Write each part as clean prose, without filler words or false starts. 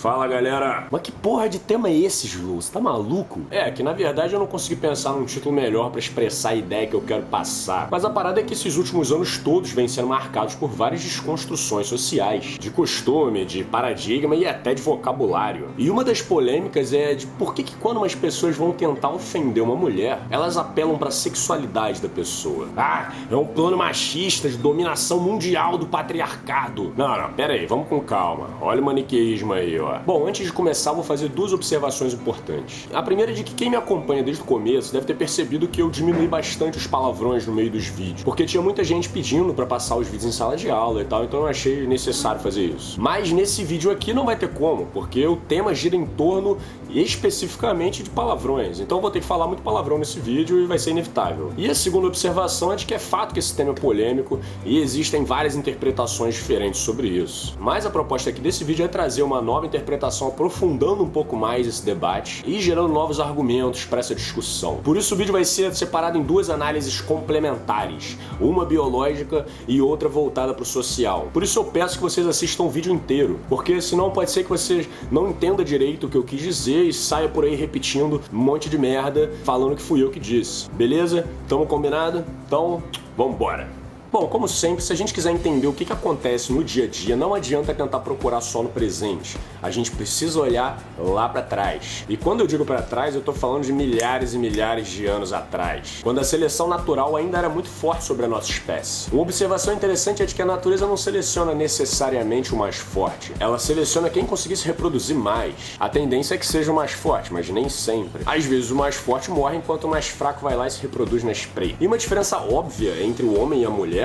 Fala, galera! Mas que porra de tema é esse, Ju? Você tá maluco? É, que na verdade eu não consegui pensar num título melhor pra expressar a ideia que eu quero passar. Mas a parada é que esses últimos anos todos vêm sendo marcados por várias desconstruções sociais, de costume, de paradigma e até de vocabulário. E uma das polêmicas é de por que quando umas pessoas vão tentar ofender uma mulher, elas apelam pra sexualidade da pessoa. Ah, é um plano machista de dominação mundial do patriarcado. Não, pera aí, vamos com calma. Olha o maniqueísmo aí, ó. Bom, antes de começar, vou fazer duas observações importantes. A primeira é de que quem me acompanha desde o começo deve ter percebido que eu diminui bastante os palavrões no meio dos vídeos, porque tinha muita gente pedindo pra passar os vídeos em sala de aula e tal, então eu achei necessário fazer isso. Mas nesse vídeo aqui não vai ter como, porque o tema gira em torno especificamente de palavrões, então eu vou ter que falar muito palavrão nesse vídeo e vai ser inevitável. E a segunda observação é de que é fato que esse tema é polêmico e existem várias interpretações diferentes sobre isso. Mas a proposta aqui desse vídeo é trazer uma nova interpretação, aprofundando um pouco mais esse debate e gerando novos argumentos para essa discussão. Por isso o vídeo vai ser separado em duas análises complementares, uma biológica e outra voltada para o social. Por isso eu peço que vocês assistam o vídeo inteiro, porque senão pode ser que você não entenda direito o que eu quis dizer e saia por aí repetindo um monte de merda, falando que fui eu que disse. Beleza? Tamo combinado? Então, vambora! Bom, como sempre, se a gente quiser entender o que acontece no dia a dia, não adianta tentar procurar só no presente. A gente precisa olhar lá pra trás. E quando eu digo pra trás, eu tô falando de milhares e milhares de anos atrás, quando a seleção natural ainda era muito forte sobre a nossa espécie. Uma observação interessante é de que a natureza não seleciona necessariamente o mais forte. Ela seleciona quem conseguir se reproduzir mais. A tendência é que seja o mais forte, mas nem sempre. Às vezes o mais forte morre enquanto o mais fraco vai lá e se reproduz na espreita. E uma diferença óbvia entre o homem e a mulher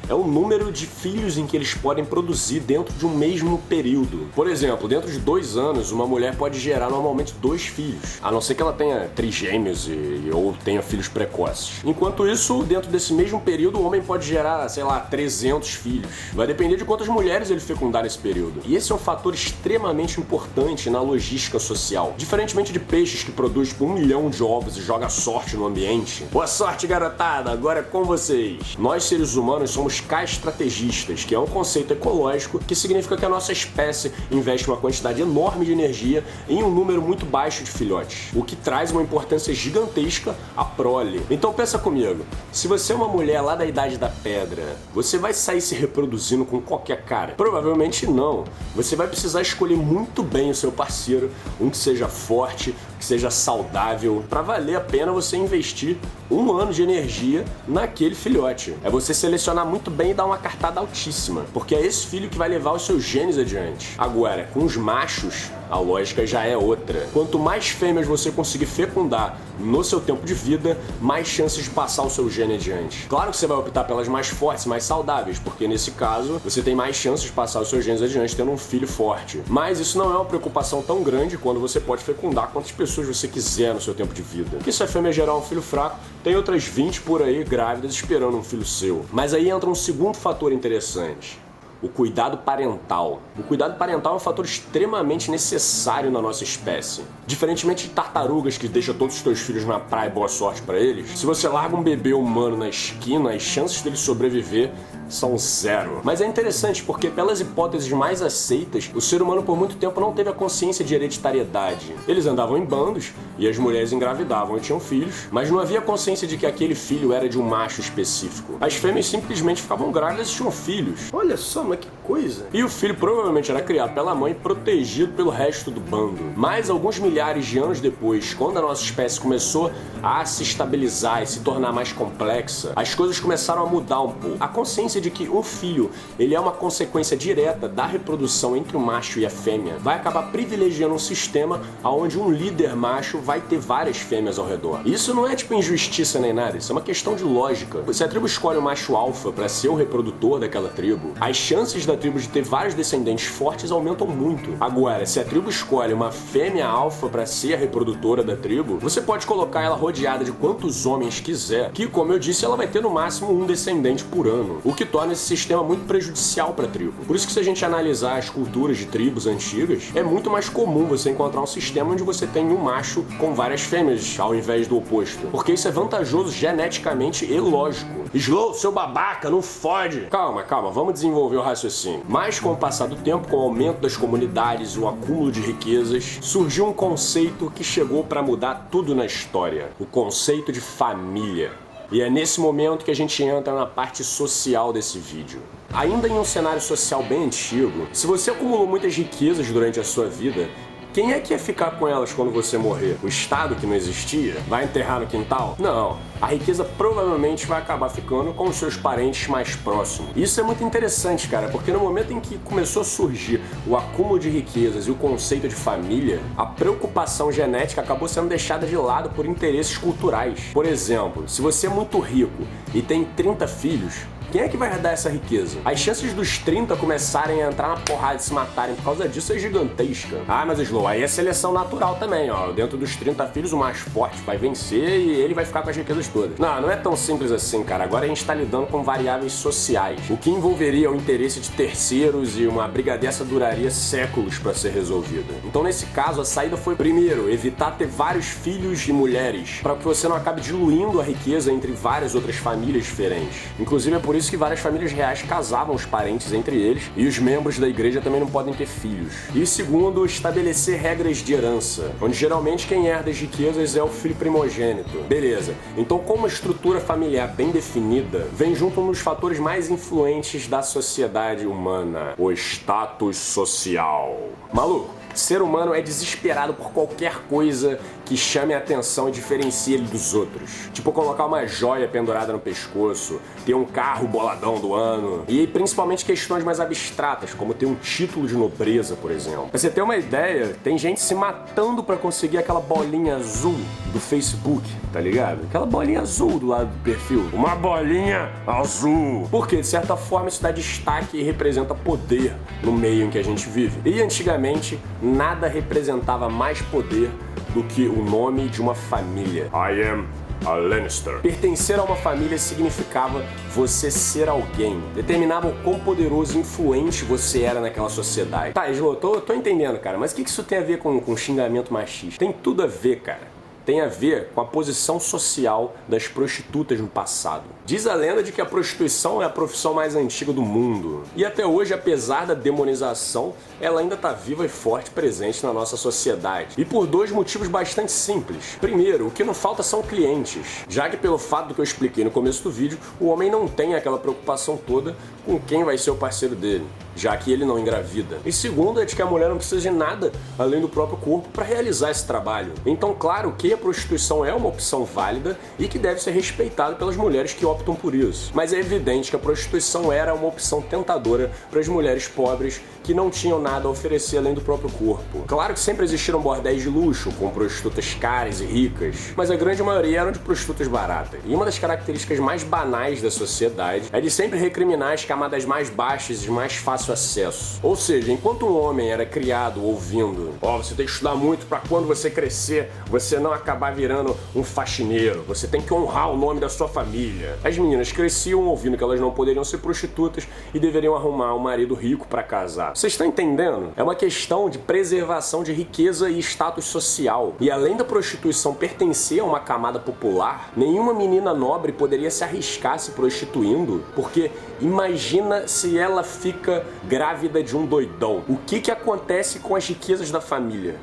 é o número de filhos em que eles podem produzir dentro de um mesmo período. Por exemplo, dentro de 2 anos, uma mulher pode gerar normalmente 2 filhos, a não ser que ela tenha trigêmeos ou tenha filhos precoces. Enquanto isso, dentro desse mesmo período, o homem pode gerar, sei lá, 300 filhos. Vai depender de quantas mulheres ele fecundar nesse período. E esse é um fator extremamente importante na logística social. Diferentemente de peixes que produzem tipo 1 milhão de ovos e joga sorte no ambiente. Boa sorte, garotada! Agora é com vocês! Nós, seres humanos, somos K-estrategistas, que é um conceito ecológico que significa que a nossa espécie investe uma quantidade enorme de energia em um número muito baixo de filhotes, o que traz uma importância gigantesca à prole. Então pensa comigo, se você é uma mulher lá da Idade da Pedra, você vai sair se reproduzindo com qualquer cara? Provavelmente não. Você vai precisar escolher muito bem o seu parceiro, um que seja forte, que seja saudável, para valer a pena você investir 1 ano de energia naquele filhote. É você selecionar muito bem e dar uma cartada altíssima, porque é esse filho que vai levar os seus genes adiante. Agora, com os machos, a lógica já é outra. Quanto mais fêmeas você conseguir fecundar no seu tempo de vida, mais chances de passar o seu gene adiante. Claro que você vai optar pelas mais fortes, mais saudáveis, porque nesse caso você tem mais chances de passar os seus genes adiante tendo um filho forte. Mas isso não é uma preocupação tão grande quando você pode fecundar quantas pessoas você quiser no seu tempo de vida. Porque se a fêmea gerar um filho fraco, tem outras 20 por aí grávidas esperando um filho seu. Mas aí entra um segundo fator interessante. O cuidado parental. O cuidado parental é um fator extremamente necessário na nossa espécie. Diferentemente de tartarugas que deixam todos os teus filhos na praia e boa sorte pra eles, se você larga um bebê humano na esquina, as chances dele sobreviver são 0. Mas é interessante porque, pelas hipóteses mais aceitas, o ser humano por muito tempo não teve a consciência de hereditariedade. Eles andavam em bandos e as mulheres engravidavam e tinham filhos, mas não havia consciência de que aquele filho era de um macho específico. As fêmeas simplesmente ficavam grávidas e tinham filhos. Olha só, mas que coisa! E o filho provavelmente era criado pela mãe, protegido pelo resto do bando. Mas alguns milhares de anos depois, quando a nossa espécie começou a se estabilizar e se tornar mais complexa, as coisas começaram a mudar um pouco. A consciência de que o filho, ele é uma consequência direta da reprodução entre o macho e a fêmea, vai acabar privilegiando um sistema onde um líder macho vai ter várias fêmeas ao redor. Isso não é tipo injustiça nem nada, isso é uma questão de lógica. Se a tribo escolhe o macho alfa para ser o reprodutor daquela tribo, as chances da tribo de ter vários descendentes fortes aumentam muito. Agora, se a tribo escolhe uma fêmea alfa para ser a reprodutora da tribo, você pode colocar ela rodeada de quantos homens quiser, que, como eu disse, ela vai ter no máximo um descendente por ano. O que que torna esse sistema muito prejudicial para a tribo. Por isso que se a gente analisar as culturas de tribos antigas, é muito mais comum você encontrar um sistema onde você tem um macho com várias fêmeas ao invés do oposto, porque isso é vantajoso geneticamente e lógico. Slow, seu babaca, não fode! Calma, vamos desenvolver o raciocínio. Mas com o passar do tempo, com o aumento das comunidades e o acúmulo de riquezas, surgiu um conceito que chegou para mudar tudo na história: o conceito de família. E é nesse momento que a gente entra na parte social desse vídeo. Ainda em um cenário social bem antigo, se você acumulou muitas riquezas durante a sua vida, quem é que ia ficar com elas quando você morrer? O Estado, que não existia? Vai enterrar no quintal? Não. A riqueza provavelmente vai acabar ficando com os seus parentes mais próximos. Isso é muito interessante, cara, porque no momento em que começou a surgir o acúmulo de riquezas e o conceito de família, a preocupação genética acabou sendo deixada de lado por interesses culturais. Por exemplo, se você é muito rico e tem 30 filhos, quem é que vai herdar essa riqueza? As chances dos 30 começarem a entrar na porrada e se matarem por causa disso é gigantesca. Ah, mas Slow, aí é seleção natural também, ó. Dentro dos 30 filhos, o mais forte vai vencer e ele vai ficar com as riquezas todas. Não é tão simples assim, cara. Agora a gente tá lidando com variáveis sociais, o que envolveria o interesse de terceiros, e uma briga dessa duraria séculos para ser resolvida. Então, nesse caso, a saída foi, primeiro, evitar ter vários filhos e mulheres, para que você não acabe diluindo a riqueza entre várias outras famílias diferentes. Inclusive, é por isso que várias famílias reais casavam os parentes entre eles, e os membros da igreja também não podem ter filhos. E segundo, estabelecer regras de herança, onde geralmente quem herda as riquezas é o filho primogênito. Beleza, então com uma estrutura familiar bem definida, vem junto um dos fatores mais influentes da sociedade humana: o status social. Maluco, ser humano é desesperado por qualquer coisa que chame a atenção e diferencie ele dos outros. Tipo colocar uma joia pendurada no pescoço, ter um carro boladão do ano, e principalmente questões mais abstratas, como ter um título de nobreza, por exemplo. Pra você ter uma ideia, tem gente se matando pra conseguir aquela bolinha azul do Facebook, tá ligado? Aquela bolinha azul do lado do perfil. Uma bolinha azul! Porque, de certa forma, isso dá destaque e representa poder no meio em que a gente vive. E antigamente, nada representava mais poder do que o nome de uma família. I am a Lannister. Pertencer a uma família significava você ser alguém. Determinava o quão poderoso e influente você era naquela sociedade. Tá, Slow, tô entendendo, cara, mas o que isso tem a ver com xingamento machista? Tem tudo a ver, cara. Tem a ver com a posição social das prostitutas no passado. Diz a lenda de que a prostituição é a profissão mais antiga do mundo. E até hoje, apesar da demonização, ela ainda está viva e forte presente na nossa sociedade. E por dois motivos bastante simples. Primeiro, o que não falta são clientes. Já que pelo fato do que eu expliquei no começo do vídeo, o homem não tem aquela preocupação toda com quem vai ser o parceiro dele, já que ele não engravida. E segundo, é de que a mulher não precisa de nada além do próprio corpo para realizar esse trabalho. Então, claro que a prostituição é uma opção válida e que deve ser respeitada pelas mulheres que optam por isso. Mas é evidente que a prostituição era uma opção tentadora para as mulheres pobres que não tinham nada a oferecer além do próprio corpo. Claro que sempre existiram bordéis de luxo, com prostitutas caras e ricas, mas a grande maioria eram de prostitutas baratas. E uma das características mais banais da sociedade é de sempre recriminar as camadas mais baixas e de mais fácil acesso. Ou seja, enquanto um homem era criado ouvindo: você tem que estudar muito para quando você crescer, você não acabar virando um faxineiro, você tem que honrar o nome da sua família. As meninas cresciam ouvindo que elas não poderiam ser prostitutas e deveriam arrumar um marido rico para casar. Vocês estão entendendo? É uma questão de preservação de riqueza e status social. E além da prostituição pertencer a uma camada popular, nenhuma menina nobre poderia se arriscar se prostituindo, porque imagina se ela fica grávida de um doidão. O que acontece com as riquezas da família?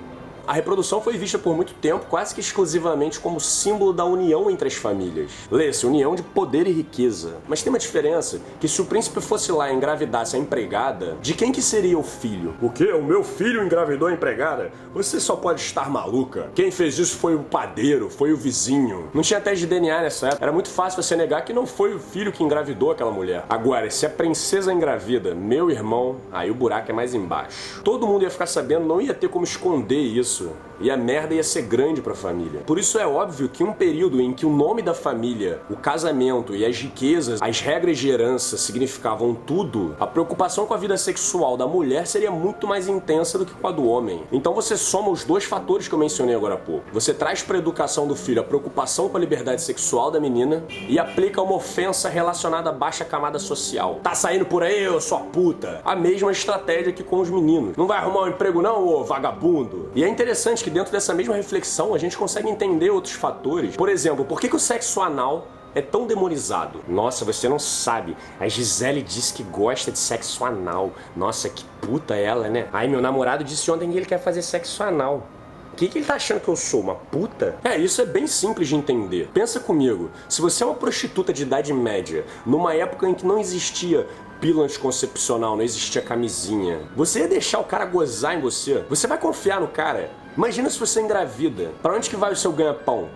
A reprodução foi vista por muito tempo quase que exclusivamente como símbolo da união entre as famílias. Lê-se, união de poder e riqueza. Mas tem uma diferença, que se o príncipe fosse lá e engravidasse a empregada, de quem que seria o filho? O quê? O meu filho engravidou a empregada? Você só pode estar maluca. Quem fez isso foi o padeiro, foi o vizinho. Não tinha teste de DNA nessa época. Era muito fácil você negar que não foi o filho que engravidou aquela mulher. Agora, se a princesa engravida, meu irmão, aí o buraco é mais embaixo. Todo mundo ia ficar sabendo, não ia ter como esconder isso. e a merda ia ser grande pra família. Por isso é óbvio que um período em que o nome da família, o casamento e as riquezas, as regras de herança significavam tudo, a preocupação com a vida sexual da mulher seria muito mais intensa do que com a do homem. Então você soma os dois fatores que eu mencionei agora há pouco. Você traz pra educação do filho a preocupação com a liberdade sexual da menina e aplica uma ofensa relacionada à baixa camada social. Tá saindo por aí, ô sua puta? A mesma estratégia que com os meninos. Não vai arrumar um emprego não, ô vagabundo? E é interessante que dentro dessa mesma reflexão a gente consegue entender outros fatores. Por exemplo, por que o sexo anal é tão demonizado? Nossa, você não sabe. A Gisele diz que gosta de sexo anal. Nossa, que puta ela, né? Ai, meu namorado disse ontem que ele quer fazer sexo anal. O que ele tá achando que eu sou? Uma puta? Isso é bem simples de entender. Pensa comigo, se você é uma prostituta de idade média, numa época em que não existia pílula anticoncepcional, não existia camisinha, você ia deixar o cara gozar em você? Você vai confiar no cara? Imagina se você engravida. Pra onde que vai o seu ganha-pão?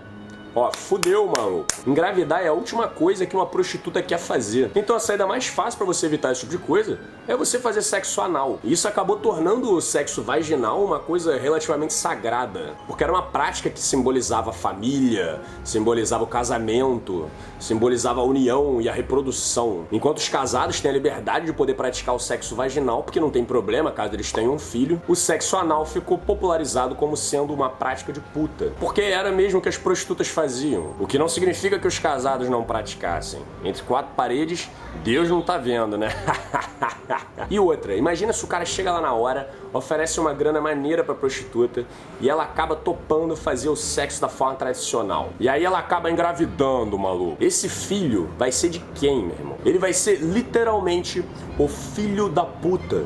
Ó, fudeu, mano. Engravidar é a última coisa que uma prostituta quer fazer. Então a saída mais fácil pra você evitar esse tipo de coisa é você fazer sexo anal. E isso acabou tornando o sexo vaginal uma coisa relativamente sagrada. Porque era uma prática que simbolizava a família, simbolizava o casamento, simbolizava a união e a reprodução. Enquanto os casados têm a liberdade de poder praticar o sexo vaginal, porque não tem problema caso eles tenham um filho, o sexo anal ficou popularizado como sendo uma prática de puta. Porque era mesmo que as prostitutas faziam. O que não significa que os casados não praticassem. Entre quatro paredes, Deus não tá vendo, né? E outra, imagina se o cara chega lá na hora, oferece uma grana maneira pra prostituta e ela acaba topando fazer o sexo da forma tradicional. E aí ela acaba engravidando, maluco. Esse filho vai ser de quem, meu irmão? Ele vai ser literalmente o filho da puta.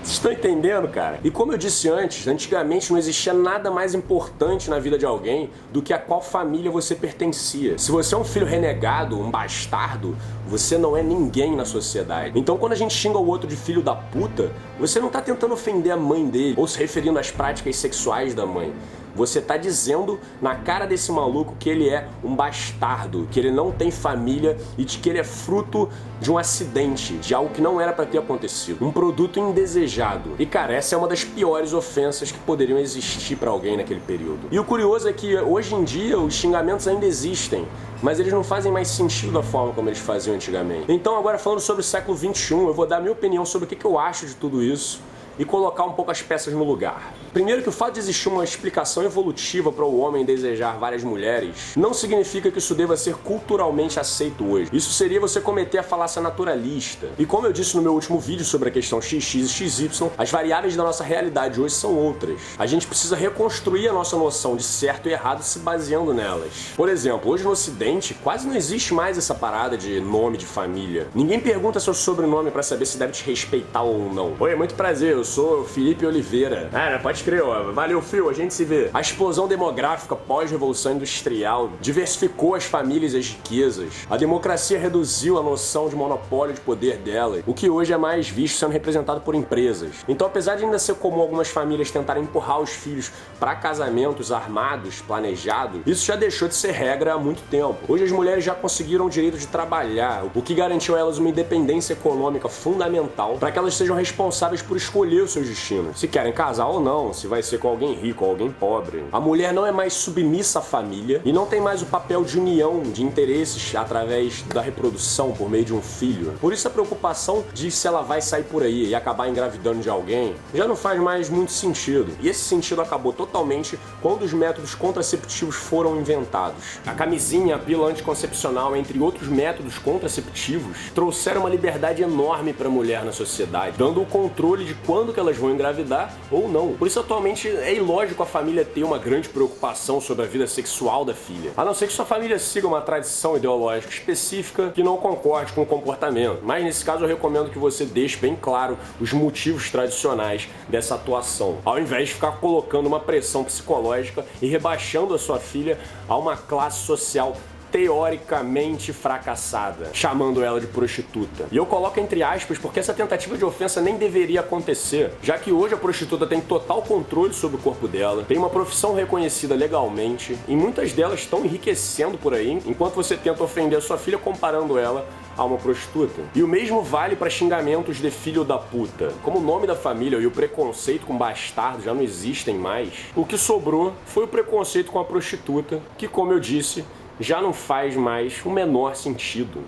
Vocês estão entendendo, cara? E como eu disse antes, antigamente não existia nada mais importante na vida de alguém do que a qual família você pertencia. Se você é um filho renegado, um bastardo, você não é ninguém na sociedade. Então quando a gente xinga o outro de filho da puta, você não tá tentando ofender a mãe dele ou se referindo às práticas sexuais da mãe. Você tá dizendo na cara desse maluco que ele é um bastardo, que ele não tem família e de que ele é fruto de um acidente, de algo que não era pra ter acontecido. Um produto indesejado. E cara, essa é uma das piores ofensas que poderiam existir pra alguém naquele período. E o curioso é que hoje em dia os xingamentos ainda existem, mas eles não fazem mais sentido da forma como eles faziam antigamente. Então agora falando sobre o século XXI, eu vou dar minha opinião sobre o que eu acho de tudo isso e colocar um pouco as peças no lugar. Primeiro que o fato de existir uma explicação evolutiva para o homem desejar várias mulheres não significa que isso deva ser culturalmente aceito hoje. Isso seria você cometer a falácia naturalista. E como eu disse no meu último vídeo sobre a questão XX e XY, as variáveis da nossa realidade hoje são outras. A gente precisa reconstruir a nossa noção de certo e errado se baseando nelas. Por exemplo, hoje no Ocidente quase não existe mais essa parada de nome de família. Ninguém pergunta seu sobrenome para saber se deve te respeitar ou não. Oi, muito prazer, eu sou Felipe Oliveira. Pode crer, ó. Valeu, Fio, a gente se vê. A explosão demográfica pós-revolução industrial diversificou as famílias e as riquezas. A democracia reduziu a noção de monopólio de poder delas, o que hoje é mais visto sendo representado por empresas. Então, apesar de ainda ser comum algumas famílias tentarem empurrar os filhos para casamentos armados, planejados, isso já deixou de ser regra há muito tempo. Hoje as mulheres já conseguiram o direito de trabalhar, o que garantiu a elas uma independência econômica fundamental para que elas sejam responsáveis por escolher os seus destinos. Se querem casar ou não, se vai ser com alguém rico ou alguém pobre. A mulher não é mais submissa à família e não tem mais o papel de união de interesses através da reprodução por meio de um filho. Por isso a preocupação de se ela vai sair por aí e acabar engravidando de alguém já não faz mais muito sentido. E esse sentido acabou totalmente quando os métodos contraceptivos foram inventados. A camisinha, a pílula anticoncepcional, entre outros métodos contraceptivos, trouxeram uma liberdade enorme para a mulher na sociedade, dando o controle de quando que elas vão engravidar ou não. Por isso atualmente é ilógico a família ter uma grande preocupação sobre a vida sexual da filha, a não ser que sua família siga uma tradição ideológica específica que não concorde com o comportamento. Mas nesse caso eu recomendo que você deixe bem claro os motivos tradicionais dessa atuação, ao invés de ficar colocando uma pressão psicológica e rebaixando a sua filha a uma classe social teoricamente fracassada, chamando ela de prostituta. E eu coloco entre aspas porque essa tentativa de ofensa nem deveria acontecer, já que hoje a prostituta tem total controle sobre o corpo dela, tem uma profissão reconhecida legalmente, e muitas delas estão enriquecendo por aí, enquanto você tenta ofender a sua filha comparando ela a uma prostituta. E o mesmo vale para xingamentos de filho da puta. Como o nome da família e o preconceito com bastardo já não existem mais, o que sobrou foi o preconceito com a prostituta, que, como eu disse, já não faz mais o menor sentido.